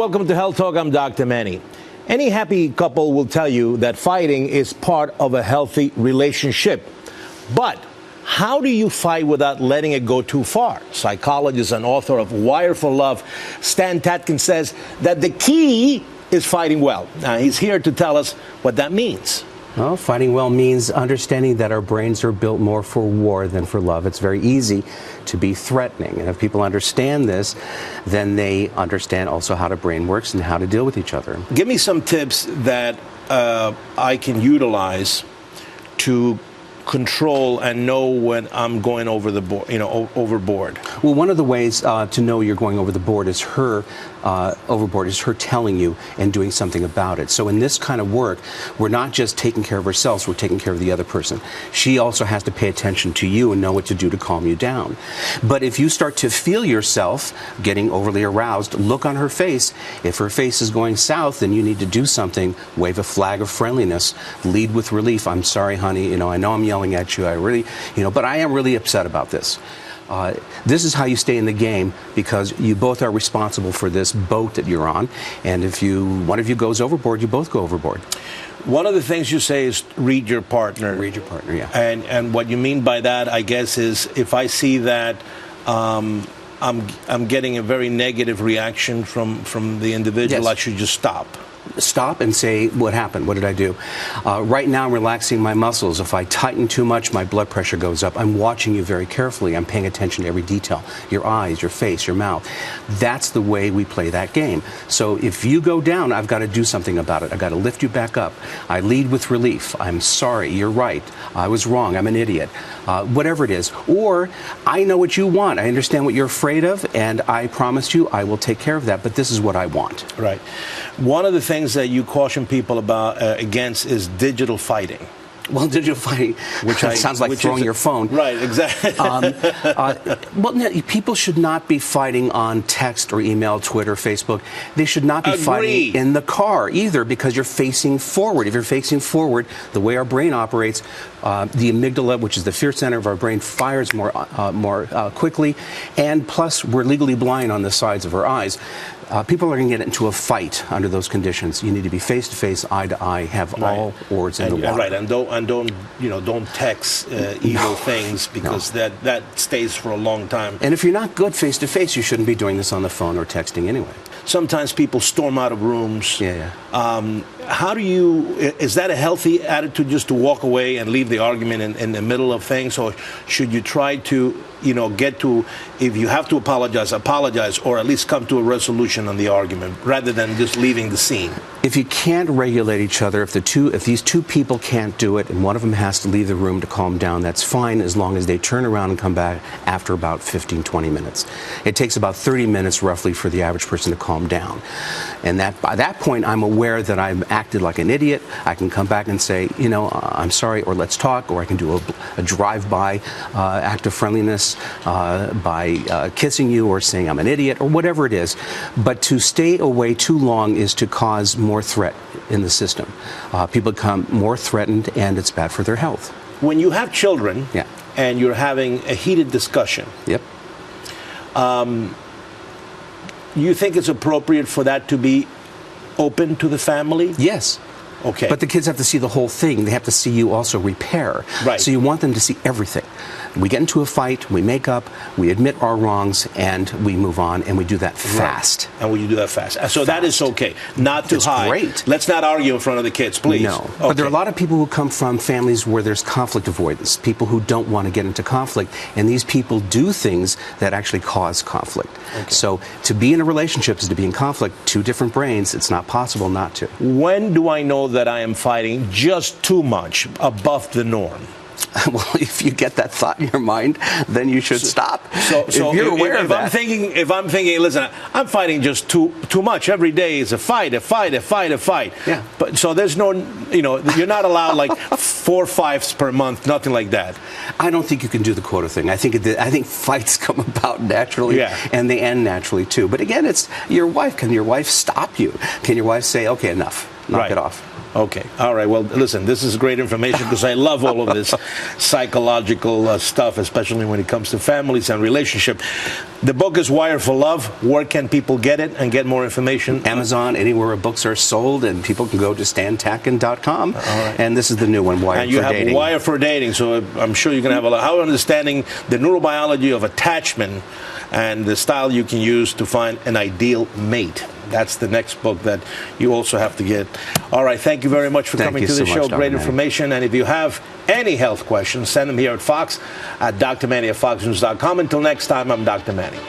welcome to Health Talk. I'm Dr. Manny. Any happy couple will tell you that fighting is part of a healthy relationship. But how do you fight without letting it go too far? Psychologist and author of Wire for Love, Stan Tatkin, says that the key is fighting well. Now, he's here to tell us what that means. Well, fighting well means understanding that our brains are built more for war than for love. It's very easy to be threatening. And if people understand this, then they understand also how the brain works and how to deal with each other. Give me some tips that I can utilize to control and know when I'm going over the board, overboard. Well, one of the ways to know you're going over the board is her telling you and doing something about it. So in this kind of work, we're not just taking care of ourselves, we're taking care of the other person. She also has to pay attention to you and know what to do to calm you down. But if you start to feel yourself getting overly aroused, look on her face. If her face is going south, then you need to do something. Wave a flag of friendliness. Lead with relief. I'm sorry, honey. I know I'm yelling at you. But I am really upset about this. This is how you stay in the game, because you both are responsible for this boat that you're on. And if one of you goes overboard, you both go overboard. One of the things you say is read your partner. Read your partner, yeah. And what you mean by that, I guess, is if I see that I'm getting a very negative reaction from the individual, yes, I should just stop. Stop and say, what happened? What did I do? Right now I'm relaxing my muscles. If I tighten too much, my blood pressure goes up. I'm watching you very carefully. I'm paying attention to every detail. Your eyes, your face, your mouth. That's the way we play that game. So if you go down, I've got to do something about it. I've got to lift you back up. I lead with relief. I'm sorry. You're right. I was wrong. I'm an idiot. Whatever it is. Or I know what you want. I understand what you're afraid of, and I promise you I will take care of that, but this is what I want. Right. One of the things that you caution people against is digital fighting. Well, digital fighting, which sounds like throwing your phone. Right, exactly. People should not be fighting on text or email, Twitter, Facebook. They should not be fighting in the car either, because you're facing forward. If you're facing forward, the way our brain operates, the amygdala, which is the fear center of our brain, fires more quickly, and plus we're legally blind on the sides of our eyes. People are going to get into a fight under those conditions. You need to be face to face, eye to eye, have all oars in the water. Right, and don't text evil things, because that stays for a long time. And if you're not good face to face, you shouldn't be doing this on the phone or texting anyway. Sometimes people storm out of rooms. Yeah. Is that a healthy attitude, just to walk away and leave the argument in the middle of things? Or should you try to, get to, if you have to apologize, or at least come to a resolution on the argument, rather than just leaving the scene? If you can't regulate each other, if these two people can't do it, and one of them has to leave the room to calm down, that's fine, as long as they turn around and come back after about 15, 20 minutes. It takes about 30 minutes roughly for the average person to calm down. And by that point, I'm aware that I've acted like an idiot. I can come back and say, I'm sorry, or let's talk, or I can do a drive-by act of friendliness by kissing you or saying I'm an idiot, or whatever it is. But to stay away too long is to cause more threat in the system. People become more threatened, and it's bad for their health. When you have children, yeah, and you're having a heated discussion, yep, you think it's appropriate for that to be open to the family? Yes. Okay. But the kids have to see the whole thing. They have to see you also repair. Right. So you want them to see everything. We get into a fight, we make up, we admit our wrongs, and we move on, and we do that fast. Right. And we do that fast. So that is okay. Not too high. Great. Let's not argue in front of the kids, please. No. Okay. But there are a lot of people who come from families where there's conflict avoidance, people who don't want to get into conflict, and these people do things that actually cause conflict. Okay. So to be in a relationship is to be in conflict. Two different brains, it's not possible not to. When do I know that I am fighting just too much, above the norm? Well, if you get that thought in your mind, then you should stop. So if you're aware of that. If I'm thinking, listen, I'm fighting just too much every day. Is a fight. Yeah. But so there's no, you're not allowed like 4 fights per month, nothing like that. I don't think you can do the quota thing. I think fights come about naturally, and they end naturally too. But again, it's your wife. Can your wife stop you? Can your wife say, okay, enough, knock it off? Okay. All right. Well, listen, this is great information because I love all of this psychological stuff, especially when it comes to families and relationship. The book is Wired for Love. Where can people get it and get more information? Amazon, anywhere where books are sold, and people can go to stantatkin.com. Right. And this is the new one, Wired for Dating. And you have Wired for Dating, so I'm sure you're going to have a lot. How understanding the neurobiology of attachment and the style you can use to find an ideal mate. That's the next book that you also have to get. All right, thank you very much for coming to the show. Great information. And if you have any health questions, send them here at Fox, at drmanny@foxnews.com. Until next time, I'm Dr. Manny.